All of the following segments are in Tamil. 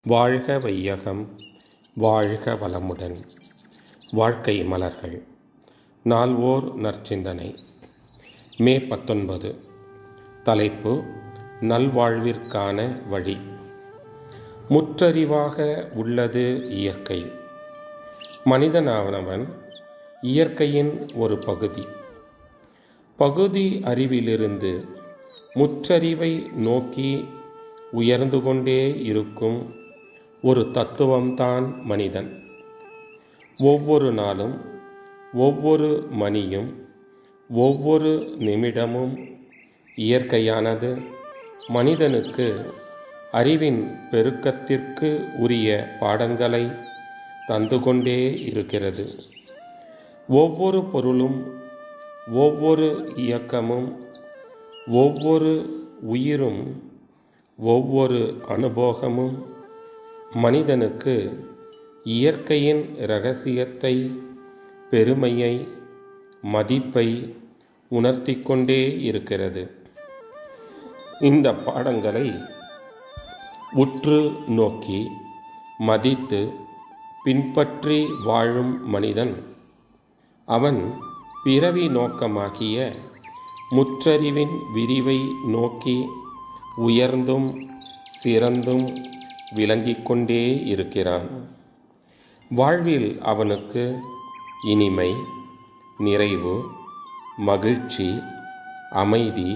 வாழ்க வையகம், வாழ்க வளமுடன். வாழ்க்கை மலர்கள். நால்வோர் நற்சிந்தனை. மே 19. தலைப்பு: நல்வாழ்விற்கான வழி. முற்றறிவாக உள்ளது இயற்கை. மனிதனானவன் இயற்கையின் ஒரு பகுதி. பகுதி அறிவிலிருந்து முற்றறிவை நோக்கி உயர்ந்து கொண்டே இருக்கும் ஒரு தத்துவம்தான் மனிதன். ஒவ்வொரு நாளும், ஒவ்வொரு மணியும், ஒவ்வொரு நிமிடமும் இயற்கையானது மனிதனுக்கு அறிவின் பெருக்கத்திற்கு உரிய பாடங்களை தந்து கொண்டே இருக்கிறது. ஒவ்வொரு பொருளும், ஒவ்வொரு இயக்கமும், ஒவ்வொரு உயிரும், ஒவ்வொரு அனுபவமும் மனிதனுக்கு இயற்கையின் இரகசியத்தை, பெருமையை, மதிப்பை உணர்த்தி கொண்டே இருக்கிறது. இந்த பாடங்களை உற்று நோக்கி மதித்து பின்பற்றி வாழும் மனிதன், அவன் பிறவி நோக்கமாகிய முற்றறிவின் விரிவை நோக்கி உயர்ந்தும் சிறந்தும் விளங்கிக் கொண்டே இருக்கிறான். வாழ்வில் அவனுக்கு இனிமை, நிறைவு, மகிழ்ச்சி, அமைதி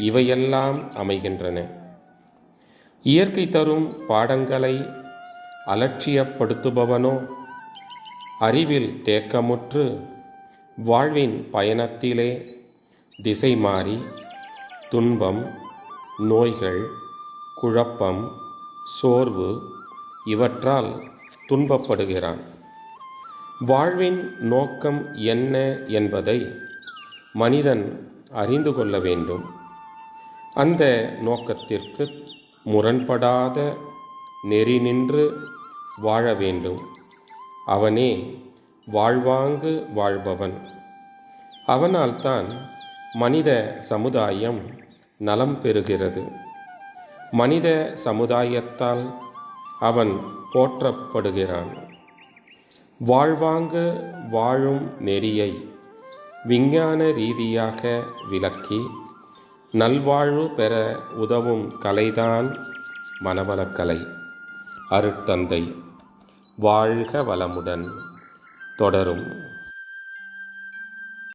இவையெல்லாம் அமைகின்றன. இயற்கை தரும் பாடங்களை அலட்சியப்படுத்துபவனோ அறிவில் தேக்கமுற்று வாழ்வின் பயணத்திலே திசை மாறி துன்பம், நோய்கள், குழப்பம், சோர்வு இவற்றால் துன்பப்படுகிறான். வாழ்வின் நோக்கம் என்ன என்பதை மனிதன் அறிந்து கொள்ள வேண்டும். அந்த நோக்கத்திற்கு முரண்படாத நெறி நின்று வாழ வேண்டும். அவனே வாழ்வாங்கு வாழ்பவன். அவனால்தான் மனித சமுதாயம் நலம் பெறுகிறது. மனித சமுதாயத்தால் அவன் போற்றப்படுகிறான். வாழ்வாங்கு வாழும் நெறியை விஞ்ஞான ரீதியாக விளக்கி நல்வாழ்வு பெற உதவும் கலைதான் மனவளக்கலை. அருட்தந்தை. வாழ்க வளமுடன். தொடரும்.